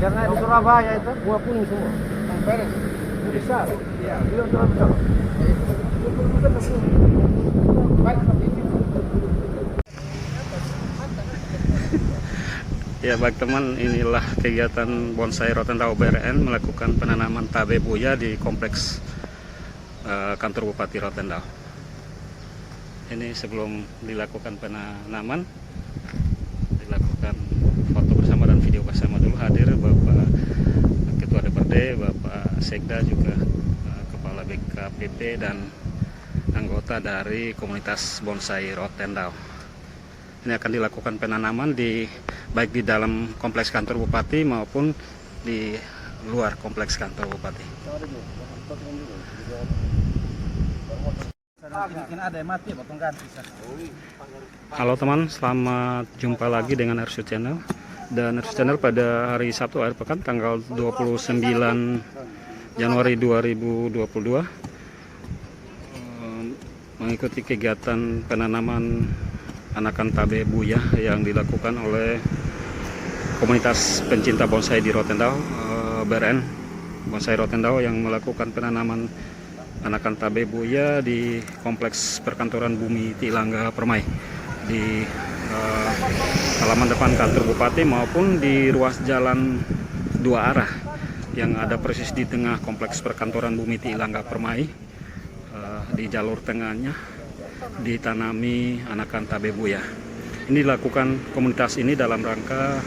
Karena di Surabaya itu buah puing semua. Beres. Besar. Iya. Belum terlalu besar. Ya baik teman, inilah kegiatan Bonsai Rotendao BRN melakukan penanaman tabe buya di kompleks kantor Bupati Rotendao. Ini sebelum dilakukan penanaman, dilakukan foto bersama dan video bersama dulu. Hadir Bapak Ketua DPRD, Bapak Sekda, juga Kepala BKPP dan anggota dari komunitas Bonsai Rotendao. Ini akan dilakukan penanaman baik di dalam kompleks kantor Bupati maupun di luar kompleks kantor Bupati. Halo teman, selamat jumpa lagi dengan RSU Channel. Dan RSU Channel pada hari Sabtu akhir pekan tanggal 29 Januari 2022 mengikuti kegiatan penanaman anakan tabe buya yang dilakukan oleh komunitas pencinta bonsai di Rotendao, BRN Bonsai Rotendao, yang melakukan penanaman anakan tabe buya di kompleks perkantoran Bumi Tilangga Permai di halaman depan kantor Bupati maupun di ruas jalan dua arah yang ada persis di tengah kompleks perkantoran Bumi Tilangga Permai. Di jalur tengahnya ditanami anakan tabe buya. Ini dilakukan komunitas ini dalam rangka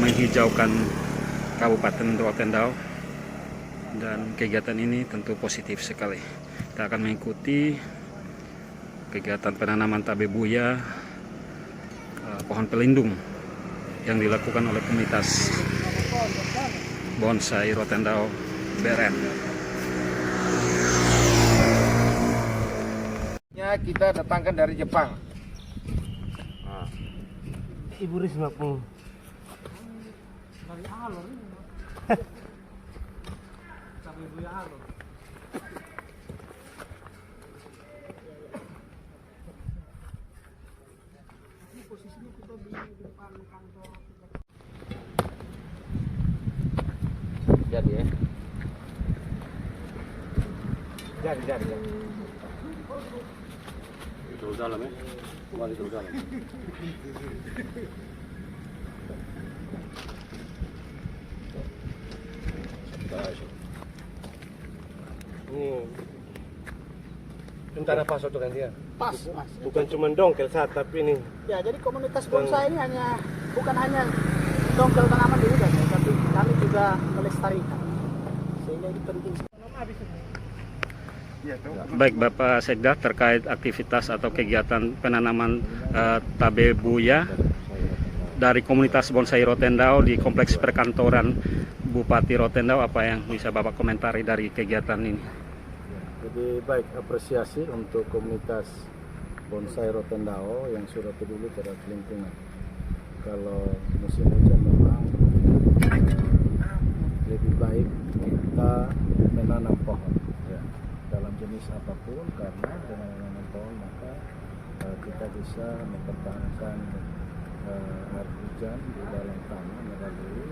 menghijaukan Kabupaten Rotendao, dan kegiatan ini tentu positif sekali. Kita akan mengikuti kegiatan penanaman tabe buya, pohon pelindung yang dilakukan oleh komunitas Bonsai Rotendao BRN. Kita datangkan dari Jepang. Ibu Risma pun Dari alur ini. Sampai buya alur. Ini posisinya kita di depan kantor. jadi ya. Jadi. Terus dalam ya. Kembali terus dalam. Tentara pas untuk kan dia. Pas, Mas. Bukan cuma dongkel saat, tapi ini Ya, jadi komunitas bonsai ini bukan hanya dongkel tanaman di hutan, ya, tapi kami juga melestarikan. Sehingga itu penting. Baik Bapak Sekda, terkait aktivitas atau kegiatan penanaman tabe buya dari komunitas Bonsai Rotendao di kompleks perkantoran Bupati Rotendao, apa yang bisa Bapak komentari dari kegiatan ini? Jadi baik, apresiasi untuk komunitas Bonsai Rotendao yang sudah peduli terhadap lingkungan. Kalau musim hujan memang lebih baik kita menanam pohon ya, dalam jenis apapun, karena dengan menanam pohon maka kita bisa mempertahankan air hujan di dalam tanah melalui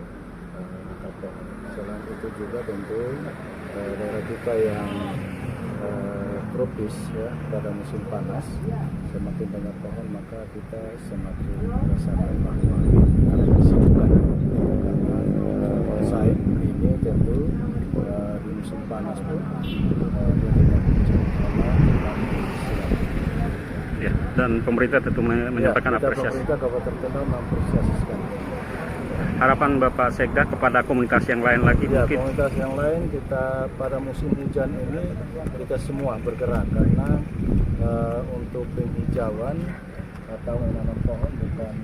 akar pohon. Selain itu juga tentu daerah kita yang tropis ya, pada musim panas semakin banyak pohon maka kita semakin merasakan bahwa ada kesibukan, karena bonsai ini tentu di musim panas pun Ya, dan pemerintah tentu menyampaikan ya, apresiasi. Pemerintah Kabupaten Rotendao mengapresiasi sekali. Harapan Bapak Sekda kepada komunitas yang lain lagi Ya, mungkin? komunitas yang lain kita pada musim hujan ini kita semua bergerak, karena untuk penghijauan atau menanam pohon bukan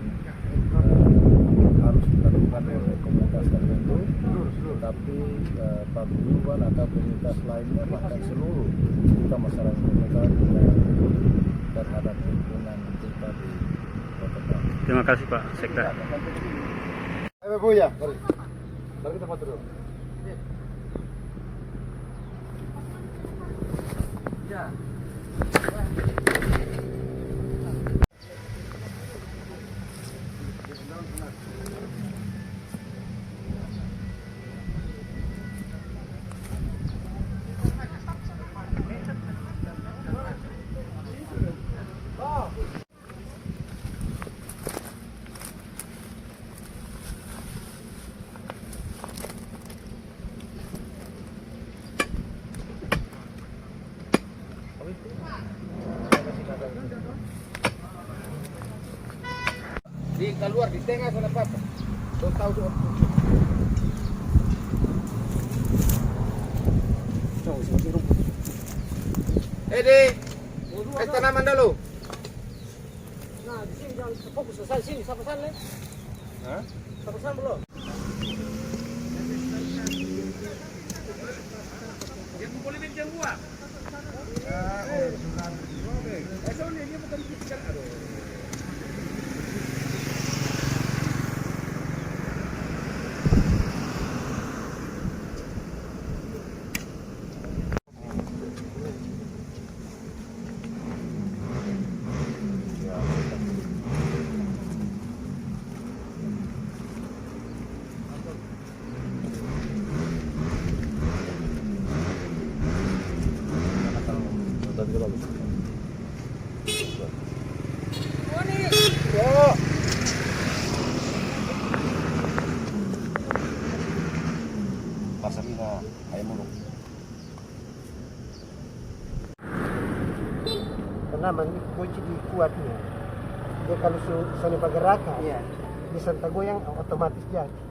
harus dilakukan oleh komunitas tertentu, tapi paguyuban atau komunitas lainnya, bahkan seluruh kita masyarakat kita terhadap lingkungan kita di Rotendao. Terima kasih Pak Sekda. Tabe buya, mari kita foto dulu. Ya. tengah sana apa? Kau tahu tu. Di tanaman dulu. Nah, di sini jangan fokus ke sini, sampai sana. Hah? Sampai sana belum. Pasalina ayam muruk. Tanaman kunci di kuatnya. Dia kalau sudah pergerakan, Iya. bisa tergoyang otomatis jadi.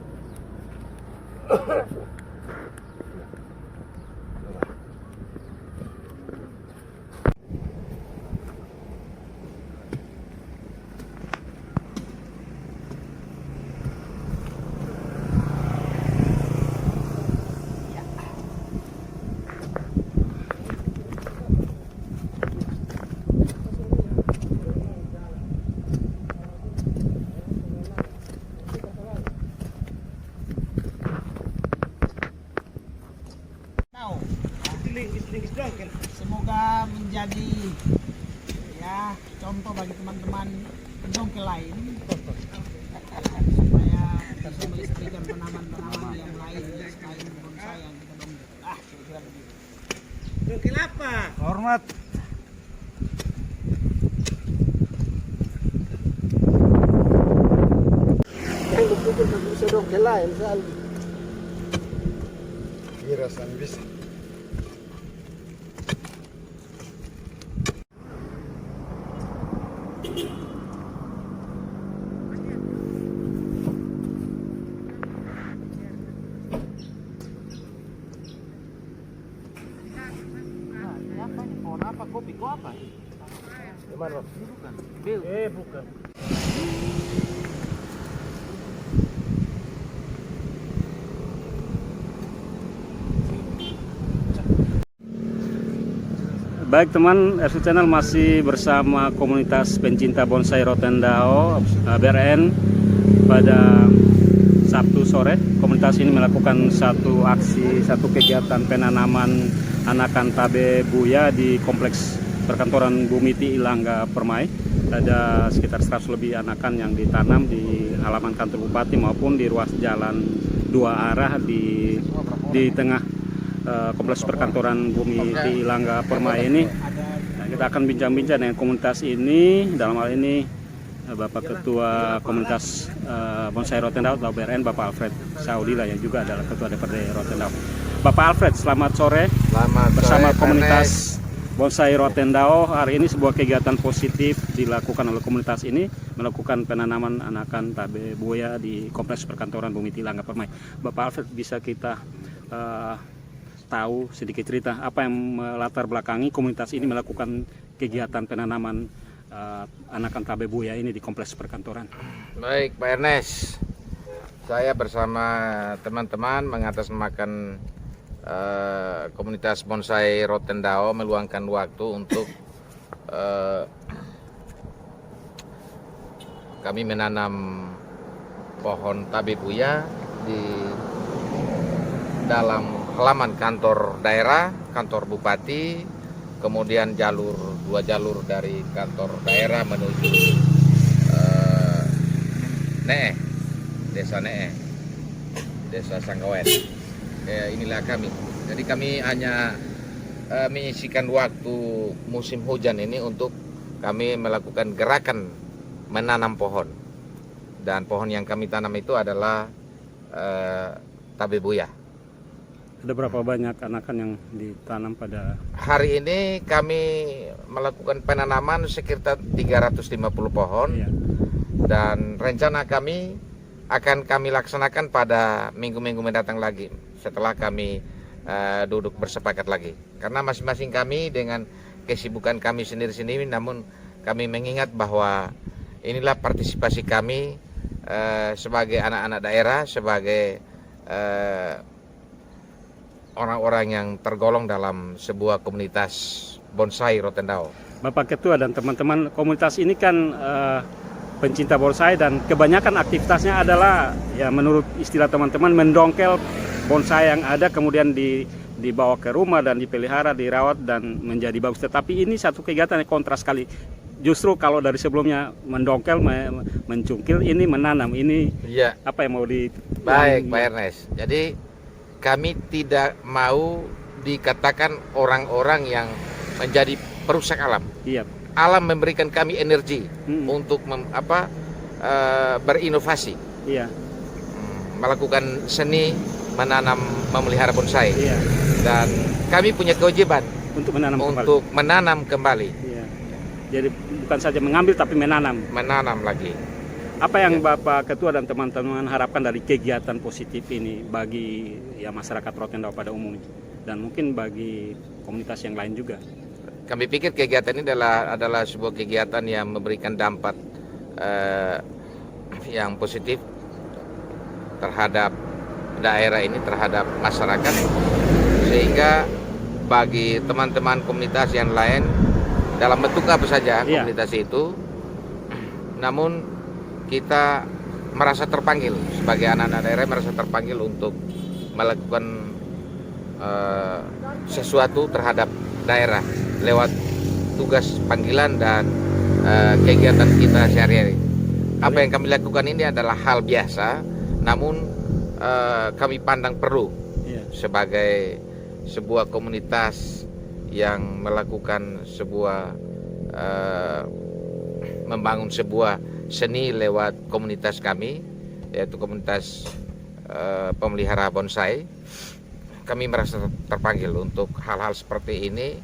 Semoga menjadi ya contoh bagi teman-teman pendongkel lain supaya bisa melestarikan tanaman-tanaman yang lain selain bonsai yang kita dongkel. Kira-kira begitu. Dongkel apa? Hormat. Yang dipikir bisa dongkel lain selalu. Irasan bisa. Ini apa ini? Pohon apa? Kopi? Kok apa? Gimana? Bukan. Bukan. Baik teman, RC Channel masih bersama komunitas pencinta bonsai Rotendao BRN. Pada Sabtu sore, komunitas ini melakukan satu kegiatan penanaman anakan tabe buya di kompleks perkantoran Bumiti Ilangga Permai. Ada sekitar 100 lebih anakan yang ditanam di halaman kantor bupati maupun di ruas jalan dua arah di tengah kompleks perkantoran Bumiti Ilangga Permai ini. Nah, kita akan bincang-bincang dengan komunitas ini. Dalam hal ini Bapak Ketua Komunitas Bonsai Rotendao atau BRN, Bapak Alfred Saudila yang juga adalah Ketua DPRD Rotendao. Bapak Alfred, selamat sore. Selamat Bersama sore, komunitas Bonsai Rotendao, hari ini sebuah kegiatan positif dilakukan oleh komunitas ini, melakukan penanaman anakan tabe buaya di kompleks perkantoran Bumiti Ilangga Permai. Bapak Alfred, bisa kita tahu sedikit cerita apa yang melatar belakangi komunitas ini melakukan kegiatan penanaman anakan tabe buaya ini di kompleks perkantoran? Baik, Pak Ernest, saya bersama teman-teman mengatasnamakan komunitas bonsai Rotendao meluangkan waktu untuk kami menanam pohon tabe buaya di dalam halaman kantor daerah, kantor bupati, kemudian dua jalur dari kantor daerah menuju Nee, desa Nee, desa Sanggawen. Inilah kami. Jadi kami hanya mengisikan waktu musim hujan ini untuk kami melakukan gerakan menanam pohon. Dan pohon yang kami tanam itu adalah tabe buaya. Ada berapa banyak anakan yang ditanam pada hari ini? Kami melakukan penanaman sekitar 350 pohon. ya, Dan rencana kami akan kami laksanakan pada minggu-minggu mendatang lagi setelah kami duduk bersepakat lagi. Karena masing-masing kami dengan kesibukan kami sendiri-sendiri, namun kami mengingat bahwa inilah partisipasi kami sebagai anak-anak daerah, sebagai orang-orang yang tergolong dalam sebuah komunitas bonsai Rotendao. Bapak Ketua dan teman-teman, komunitas ini kan pencinta bonsai dan kebanyakan aktivitasnya adalah ya menurut istilah teman-teman mendongkel bonsai yang ada, kemudian dibawa ke rumah dan dipelihara, dirawat dan menjadi bagus. Tetapi ini satu kegiatan yang kontras sekali. Justru kalau dari sebelumnya mendongkel, mencungkil, ini menanam. Ini Ya. apa yang mau di... Baik, Pak Ernest. Jadi kami tidak mau dikatakan orang-orang yang menjadi perusak alam. Iya. Alam memberikan kami energi untuk berinovasi, Iya. melakukan seni, menanam, memelihara bonsai. Iya. Dan kami punya kewajiban Untuk menanam kembali. untuk menanam kembali, Iya. Jadi bukan saja mengambil tapi menanam. menanam lagi. Apa yang Bapak Ketua dan teman-teman harapkan dari kegiatan positif ini bagi ya masyarakat Rotendao pada umumnya dan mungkin bagi komunitas yang lain juga? Kami pikir kegiatan ini adalah sebuah kegiatan yang memberikan dampak yang positif terhadap daerah ini, terhadap masyarakat, sehingga bagi teman-teman komunitas yang lain dalam bentuk apa saja Iya. komunitas itu, namun kita merasa terpanggil sebagai anak-anak daerah, merasa terpanggil untuk melakukan sesuatu terhadap daerah lewat tugas panggilan dan kegiatan kita sehari-hari. Apa yang kami lakukan ini adalah hal biasa, namun kami pandang perlu Iya. sebagai sebuah komunitas yang melakukan sebuah membangun sebuah seni lewat komunitas kami, yaitu komunitas pemelihara bonsai. Kami merasa terpanggil untuk hal-hal seperti ini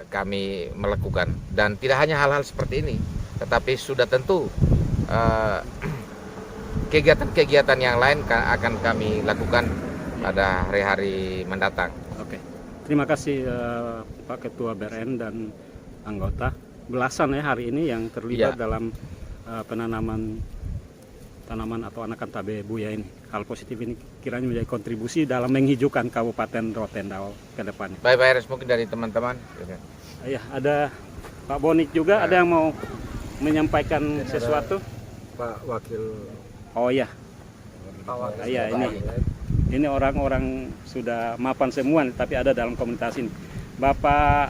kami melakukan, dan tidak hanya hal-hal seperti ini, tetapi sudah tentu kegiatan-kegiatan yang lain akan kami lakukan pada hari-hari mendatang. Oke. Terima kasih Pak Ketua BRN dan anggota. Belasan ya hari ini yang terlibat Ya. dalam penanaman tanaman atau anakan tabe buya ini. Hal positif ini kiranya menjadi kontribusi dalam menghijaukan Kabupaten Rotendao ke depannya. Baik, Pak Eres, mungkin dari teman-teman. Ya, ada Pak Bonik juga, ada yang mau menyampaikan sesuatu? Pak Wakil. Oh ya. Iya, ini orang-orang sudah mapan semua tapi ada dalam komunitas ini. Bapak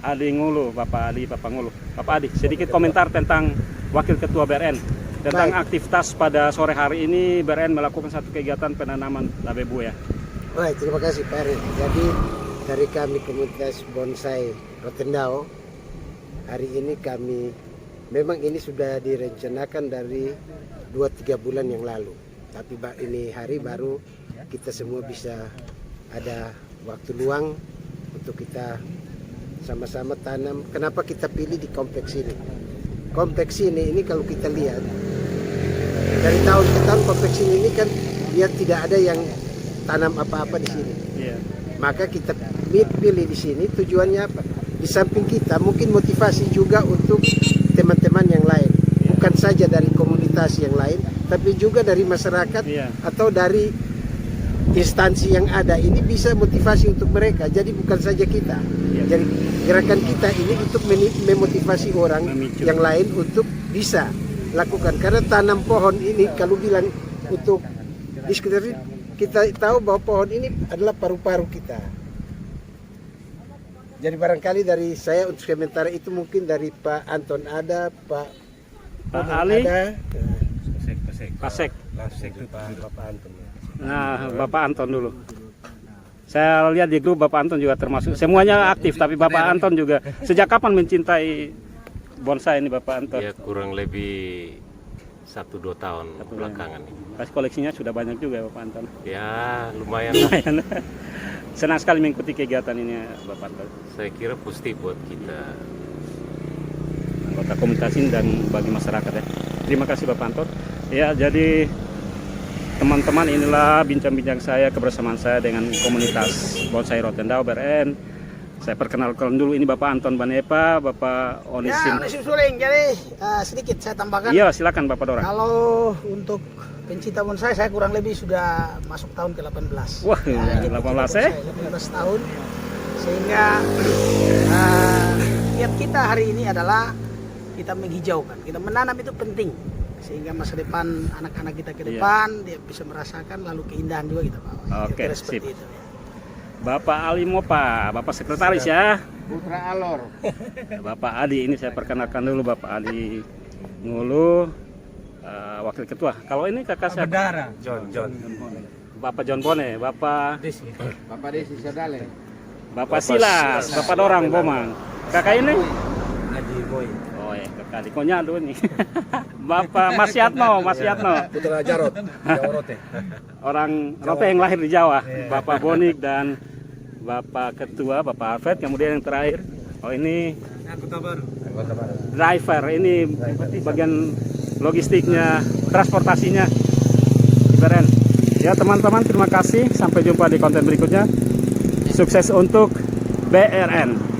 Adi Ngulu, Bapak Ngulu. Bapak Adi, sedikit komentar tentang Wakil Ketua BRN tentang aktivitas pada sore hari ini. BRN melakukan satu kegiatan penanaman tabe buya. Baik, terima kasih Pak Erin. Jadi dari kami komunitas bonsai Rotendao, hari ini kami memang ini sudah direncanakan dari 2-3 bulan yang lalu. Tapi ini hari baru kita semua bisa ada waktu luang untuk kita sama-sama tanam. Kenapa kita pilih di kompleks ini? Kompleks ini kalau kita lihat dari tahun ke tahun kompleks ini kan dia tidak ada yang tanam apa-apa di sini. Iya. Maka kita pilih di sini tujuannya apa? Di samping kita mungkin motivasi juga untuk teman-teman yang lain. Bukan saja dari komunitas yang lain, tapi juga dari masyarakat Iya. atau dari instansi yang ada. Ini bisa motivasi untuk mereka. Jadi bukan saja kita. Iya. Jadi gerakan kita ini untuk memotivasi orang Memicu. yang lain untuk bisa lakukan. Karena tanam pohon ini kalau bilang untuk di sekitar kita tahu bahwa pohon ini adalah paru-paru kita. Jadi barangkali dari saya untuk sementara itu mungkin dari Pak Anton ada, Pak Ali ada. Pasek. Bapak Anton. Nah, Bapak Anton dulu. Saya lihat di grup Bapak Anton juga termasuk. Semuanya aktif, tapi Bapak Anton juga. Sejak kapan mencintai bonsai ini Bapak Anton? Ya kurang lebih 1-2 tahun belakangan ini. Pas koleksinya sudah banyak juga ya Bapak Anton. Ya lumayan lah. Lumayan. Senang sekali mengikuti kegiatan ini Bapak Anton. Saya kira positif buat kita. Anggota komunitas ini dan bagi masyarakat ya. Terima kasih Bapak Anton. Ya, jadi teman-teman, inilah bincang-bincang saya, kebersamaan saya dengan komunitas bonsai Rotendao BRN. Saya perkenalkan dulu, ini Bapak Anton Banepa, Bapak Ya, Onisim. Onisim Suling. Jadi sedikit saya tambahkan. Iya, silakan Bapak Dorang. Kalau untuk pencinta bonsai saya kurang lebih sudah masuk tahun ke-18. Wah, ini 18 pencinta bonsai, 18 tahun. Sehingga niat kita hari ini adalah kita menghijaukan. Kita menanam itu penting. Sehingga masa depan anak-anak kita ke depan dia bisa merasakan, lalu keindahan juga kita bawa. Oke, Kira-kira seperti sip. itu. Bapak Ali Mopa, Bapak Sekretaris ya. Putra Alor. Bapak Adi, ini saya perkenalkan dulu Bapak Adi Ngulu, Wakil Ketua. Kalau ini kakak saya John. Bapak John Bone, Bapak Desi Sadale. Bapak Silas, Bapak Dorang Bomang. Kakak ini? Haji Boy. Oh ya, kakak Dikonya dulu nih. Bapak Mas Yatno. Putra Jarot, Jawa Rote. Orang Rote yang lahir di Jawa. Bapak Bonik dan Bapak Ketua, Bapak Alfred. Kemudian yang terakhir, oh ini driver, ini bagian logistiknya, transportasinya BRN. Ya teman-teman, terima kasih. Sampai jumpa di konten berikutnya. Sukses untuk BRN.